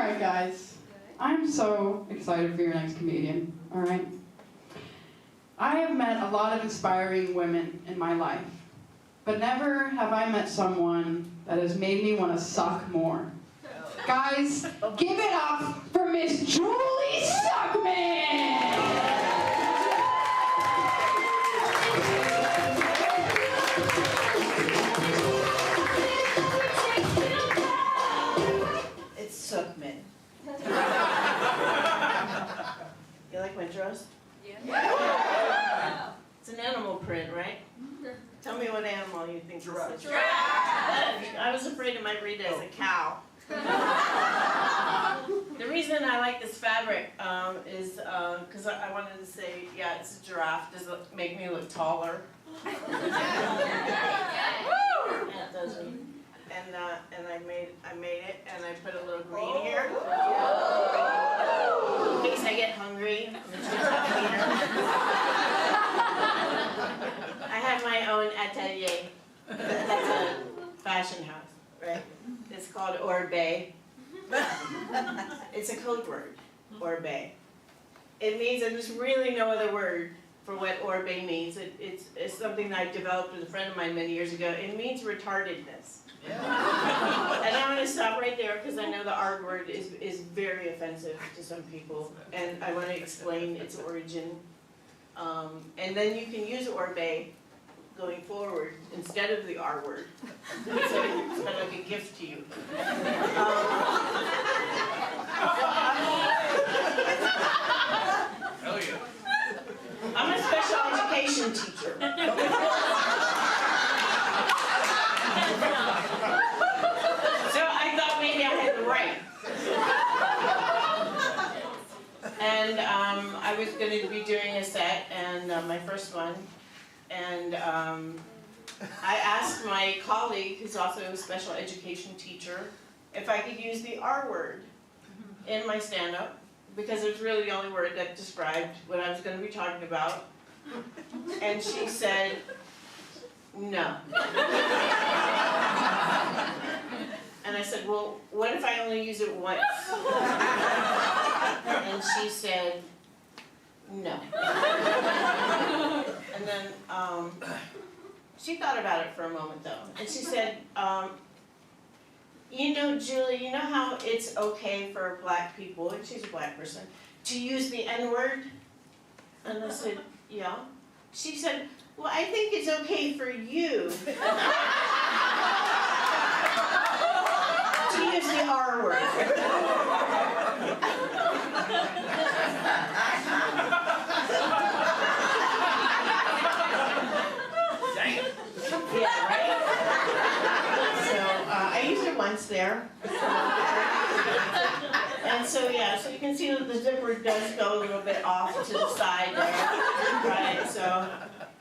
Alright guys, I'm so excited for your next comedian, alright? I have met a lot of inspiring women in my life, but never have I met someone that has made me want to suck more. Guys, give it up for Miss Julie Suckman! Suckman. You like my dress? Yeah. It's an animal print, right? Tell me what animal you think Giraffe. this is. I was afraid it might read it as a cow. The reason I like this fabric is because I wanted to say, yeah, it's a giraffe. Does it make me look taller? It doesn't. And I made it, and I put a little green here. In case I get hungry. I have my own atelier. That's a fashion house, right? It's called Orbe. It's a code word, Orbe. It means, and there's really no other word for what Orbe means. It's something that I developed with a friend of mine many years ago. It means retardedness. And I'm going to stop right there because I know the R word is very offensive to some people, and I want to explain its origin. And then you can use Orbe going forward instead of the R word. So it's kind of like a gift to you. Hell yeah. I'm a special education teacher. So I thought maybe I had to write. And I was going to be doing a set, and my first one, and I asked my colleague, who's also a special education teacher, if I could use the R word in my stand-up, because it was really the only word that described what I was going to be talking about. And she said, no. And I said, well, what if I only use it once? And she said, no. And then she thought about it for a moment, though. And she said, you know, Julie, you know how it's okay for black people, and she's a black person, to use the N-word? And I said, yeah. She said, well, I think it's okay for you to use the R word. Dang. Yeah, right? So I used it once there. And so, yeah, so you can see that the zipper does go a little bit off to the side there. Right, so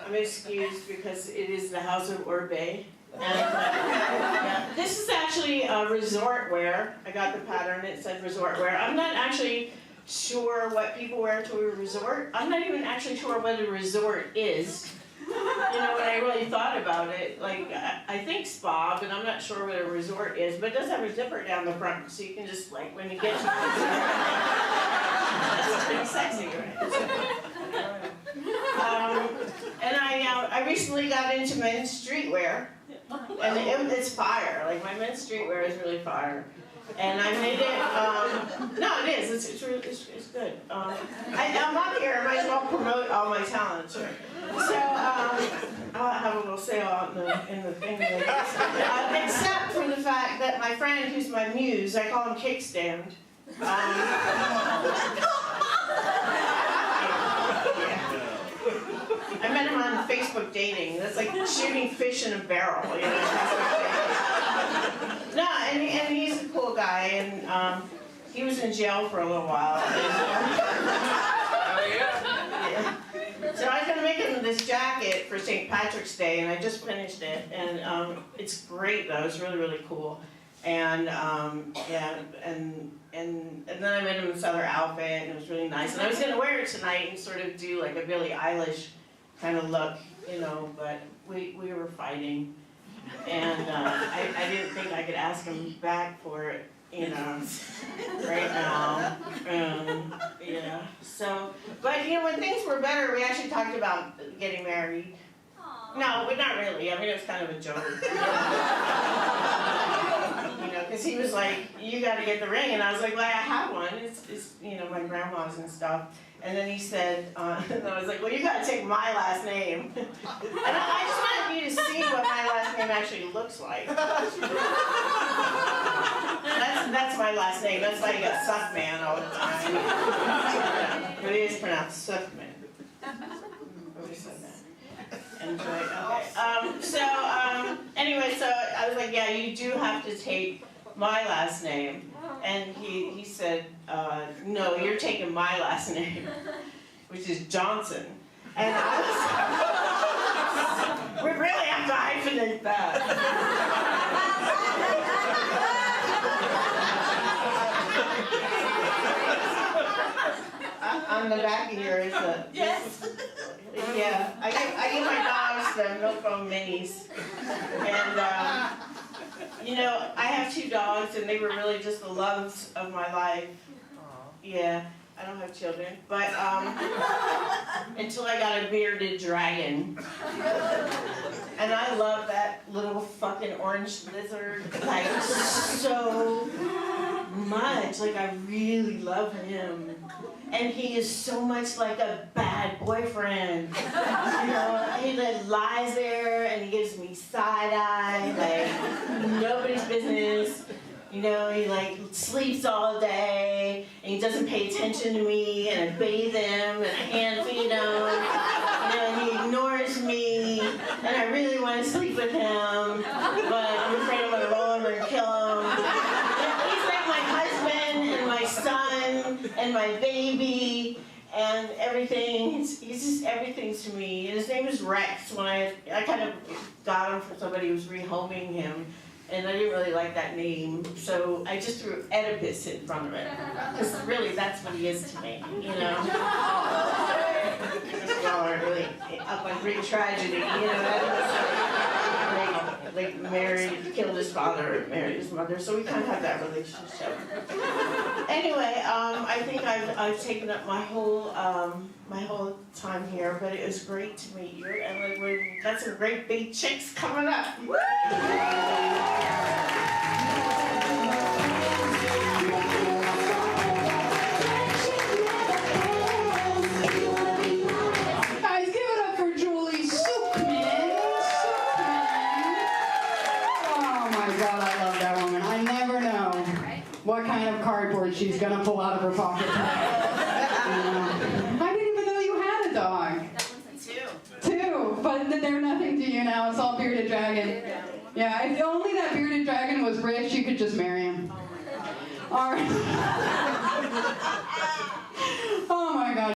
I'm excused because it is the House of Orbe. And yeah, this is actually resort wear. I got the pattern, it said resort wear. I'm not actually sure what people wear to a resort. I'm not even actually sure what a resort is. You know, when I really thought about it, like, I think spa, but I'm not sure what a resort is, but it does have a zipper down the front, so you can just, like, when you get to the that's pretty sexy, right? And I recently got into men's streetwear, and it's fire. Like, my men's streetwear is really fire. And I made it, no, it is, it's good. I'm on here, I might as well promote all my talents. So, I'll have a little sale out in the thing there. Except for the fact that my friend, who's my muse, I call him Kickstand. I met him on Facebook dating. That's like shooting fish in a barrel, you know. No, and he's a cool guy, and he was in jail for a little while. Hell yeah. So I was going to make him this jacket for St. Patrick's Day, and I just finished it, and it's great though. It's really, really cool. And yeah, and then I made him this other outfit, and it was really nice. And I was going to wear it tonight and sort of do like a Billie Eilish kind of look, you know, but we were fighting. And I didn't think I could ask him back for it you know, right now. Yeah. So, but you know, when things were better, we actually talked about getting married. No, but not really. I mean, it was kind of a joke. You know, because he was like, "You got to get the ring," and I was like, "Well, I have one. It's you know, my grandma's and stuff." And then he said, and I was like, "Well, you got to take my last name." And I just wanted you to see what my last name actually looks like. That's my last name. That's why you got Suckman all the time. Yeah, but it is pronounced Suckman. Who said that? Okay. Anyway, so I was like, "Yeah, you do have to take my last name." And he said, "No, you're taking my last name, which is Johnson." And I was, we really have to hyphenate that. On the back of here is a, yes. Yeah, I give my dogs the Milk-Bone Minis. And, you know, I have 2 dogs, and they were really just the loves of my life. Yeah, I don't have children, but until I got a bearded dragon. And I love that little fucking orange lizard, like, so much. Like, I really love him. And he is so much like a bad boyfriend. You know, he like lies there and he gives me side-eye, like nobody's business. You know, he like sleeps all day and he doesn't pay attention to me, and I bathe him and I hand feed him. You know, and he ignores me, and I really want to sleep with him, but I'm afraid I'm gonna roll him and kill him. He's like my husband and my son and my baby and everything. He's just everything to me. And his name is Rex. When I kind of got him from somebody who was rehoming him, and I didn't really like that name, so I just threw Oedipus in front of it. Because really, that's what he is to me, you know? Y'all are really up on Greek tragedy, you know? Like married, killed his father, married his mother, so we kind of have that relationship. Anyway, I think I've taken up my whole time here, but it was great to meet you, and we've got some great big chicks coming up. Woo! Guys, give it up for Julie Suckman. Oh my God, I love that woman. I never know what kind of cardboard she's gonna pull out of her pocket. I didn't even know you had a dog. 2, but they're nothing to you now. It's all bearded dragon. Yeah, if only that bearded dragon was rich, you could just marry him. All right.